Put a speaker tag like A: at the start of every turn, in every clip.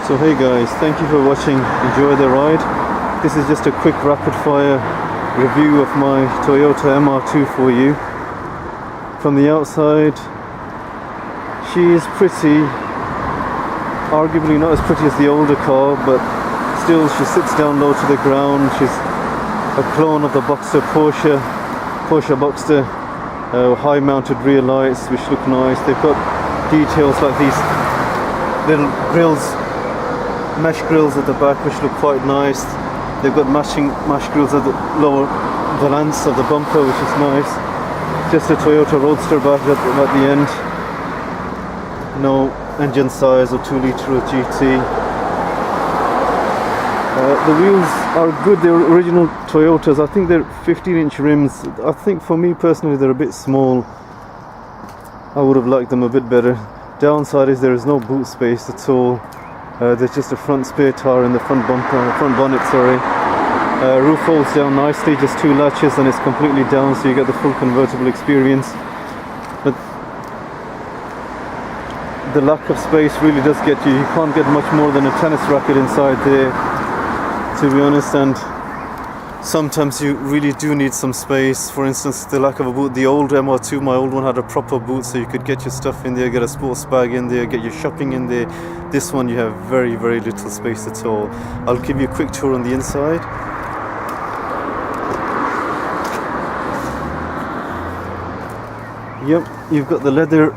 A: So hey guys, thank you for watching. Enjoy the ride. This is just a quick rapid fire review of my Toyota Mr2 for you. From the outside, she is pretty, arguably not as pretty as the older car, but still she sits down low to the ground. She's a clone of the Boxster Porsche Boxster, high mounted rear lights which look nice. They've got details like these little grills, mesh grills at the back which look quite nice. They've got matching mesh grills at the lower valance of the bumper, which is nice. Just a Toyota Roadster back at the end. No engine size or 2 litre or GT. The wheels are good. They're original Toyotas. I think they're 15-inch rims. I think for me personally they're a bit small. I would have liked them a bit better. Downside is there is no boot space at all. There's just a front spare tire in the front bonnet, sorry. Roof folds down nicely, just 2 latches and it's completely down, so you get the full convertible experience. But the lack of space really does get you. You can't get much more than a tennis racket inside there, to be honest, and sometimes you really do need some space. For instance, the lack of a boot. The old Mr2, my old one, had a proper boot, so you could get your stuff in there, get a sports bag in there, get your shopping in there. This one you have very, very little space at all. I'll give you a quick tour on the inside. Yep, you've got the leather,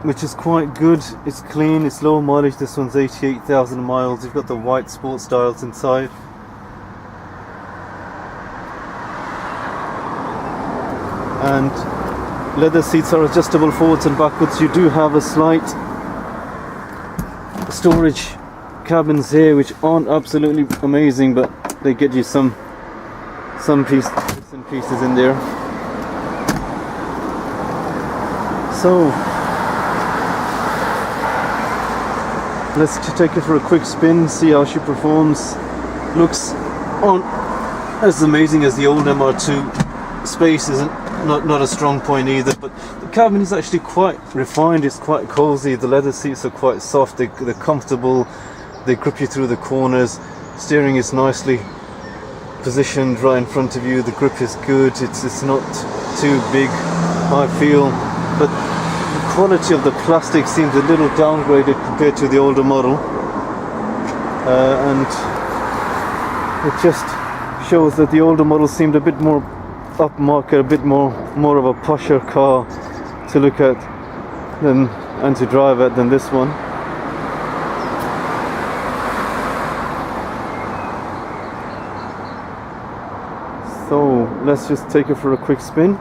A: which is quite good. It's clean, it's low mileage. This one's 88,000 miles. You've got the white sports dials inside. And leather seats are adjustable forwards and backwards. You do have a slight storage cabins here which aren't absolutely amazing, but they get you some bits and pieces in there. So let's take her for a quick spin, see how she performs. Looks on as amazing as the old Mr2. Space isn't not a strong point either, but the cabin is actually quite refined. It's quite cozy. The leather seats are quite soft. They're comfortable. They grip you through the corners. Steering is nicely positioned right in front of you. The grip is good. It's not too big, I feel, but the quality of the plastic seems a little downgraded compared to the older model, and it just shows that the older model seemed a bit more upmarket, a bit more of a posher car to look at and to drive at than this one. So let's just take her for a quick spin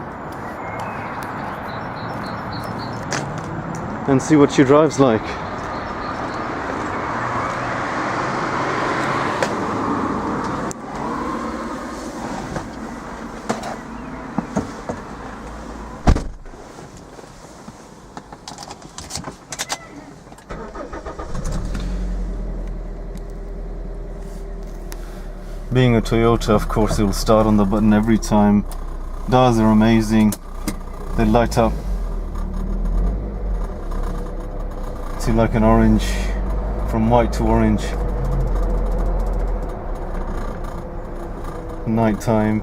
A: and see what she drives like. Being a Toyota, of course, it will start on the button every time. Dials are amazing. They light up to like an orange, from white to orange. Nighttime.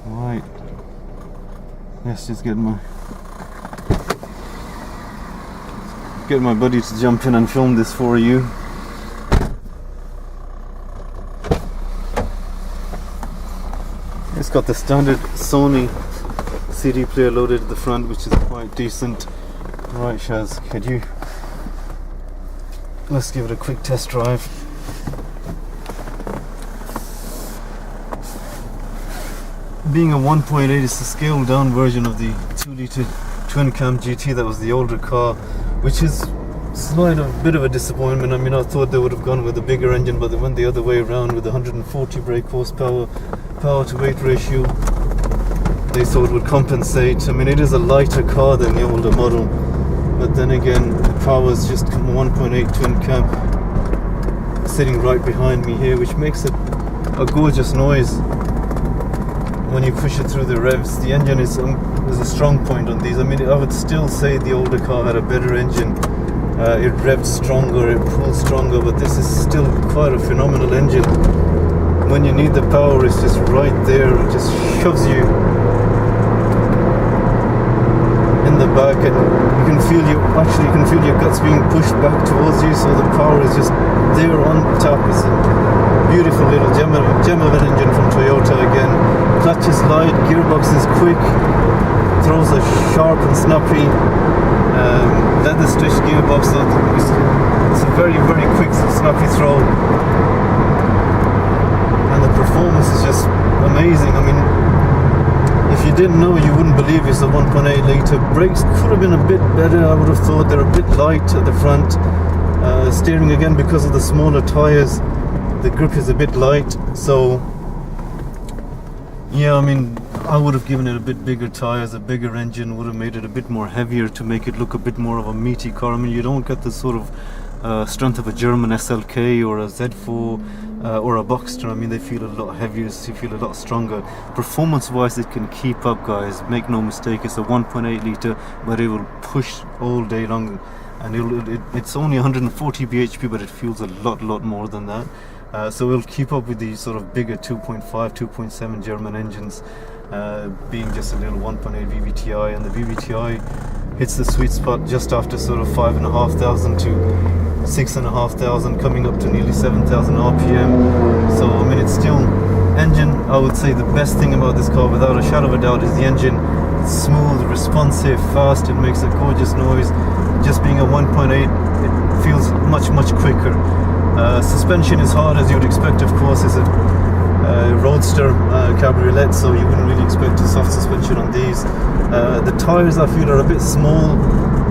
A: Right. Let's just get my buddy to jump in and film this for you. It's got the standard Sony CD player loaded at the front, which is quite decent. Right, Shaz, let's give it a quick test drive. Being a 1.8, it's a scaled down version of the 2 litre twin cam GT that was the older car, which is a bit of a disappointment. I mean, I thought they would have gone with a bigger engine, but they went the other way around with 140 brake horsepower, power to weight ratio. They thought would compensate. I mean, it is a lighter car than the older model, but then again, the power is just 1.8 twin cam sitting right behind me here, which makes it a gorgeous noise. when you push it through the revs. The engine is a strong point on these. I mean, I would still say the older car had a better engine. It revved stronger, it pulled stronger, but this is still quite a phenomenal engine. When you need the power, it's just right there. It just shoves you in the back, and you can feel your guts being pushed back towards you. So the power is just there on top. It's a beautiful little gem of an engine from Toyota again. Clutch is light, gearbox is quick, throws are sharp and snappy. Leather stitched gearbox, so it's a very, very quick, snappy throw. And the performance is just amazing. I mean, if you didn't know, you wouldn't believe it's a 1.8 litre. Brakes could have been a bit better, I would have thought. They're a bit light at the front. Steering, again, because of the smaller tyres, the grip is a bit light. So yeah, I mean, I would have given it a bit bigger tyres, a bigger engine, would have made it a bit more heavier to make it look a bit more of a meaty car. I mean, you don't get the sort of strength of a German SLK or a Z4 or a Boxster. I mean, they feel a lot heavier, they feel a lot stronger. Performance-wise, it can keep up, guys. Make no mistake, it's a 1.8 litre, but it will push all day long. And it's only 140 bhp, but it feels a lot more than that. So it'll keep up with these sort of bigger 2.5, 2.7 German engines, being just a little 1.8 VVTi, and the VVTi hits the sweet spot just after sort of 5,500 to 6,500, coming up to nearly 7,000 RPM. So I mean, it's still engine. I would say the best thing about this car, without a shadow of a doubt, is the engine. It's smooth, responsive, fast. It makes a gorgeous noise. Just being a 1.8, it feels much quicker. Suspension is hard, as you would expect, of course. It's a roadster cabriolet, so you wouldn't really expect a soft suspension on these. The tyres, I feel, are a bit small.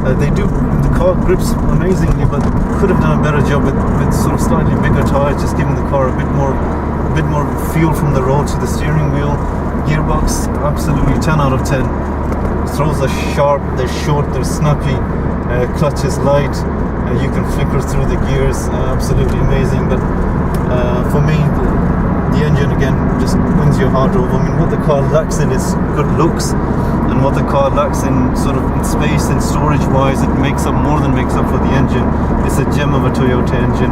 A: The car grips amazingly, but could have done a better job with sort of slightly bigger tyres, just giving the car a bit more feel from the road to the steering wheel. Gearbox, absolutely 10 out of 10. Throws are sharp, they're short, they're snappy. Clutch is light. You can flicker through the gears, absolutely amazing. But for me, the engine again just wins your heart over. I mean, what the car lacks in is good looks, and what the car lacks in sort of in space and storage wise, it more than makes up for the engine. It's a gem of a Toyota engine.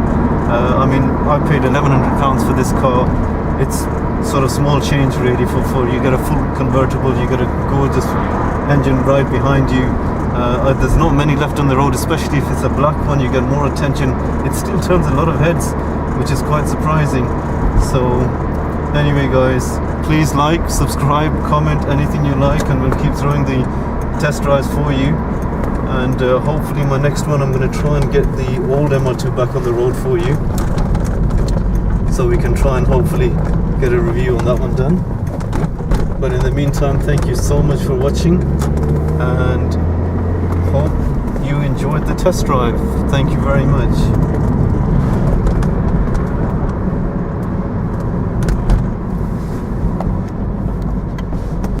A: I mean, I paid £1,100 for this car. It's sort of small change really for you get a full convertible, you get a gorgeous engine right behind you. There's not many left on the road, especially if it's a black one. You get more attention. It still turns a lot of heads, which is quite surprising. So anyway, guys, please like, subscribe, comment, anything you like, and we'll keep throwing the test drives for you. And hopefully my next one, I'm going to try and get the old MR2 back on the road for you, so we can try and hopefully get a review on that one done. But in the meantime, thank you so much for watching, and hope you enjoyed the test drive. Thank you very much.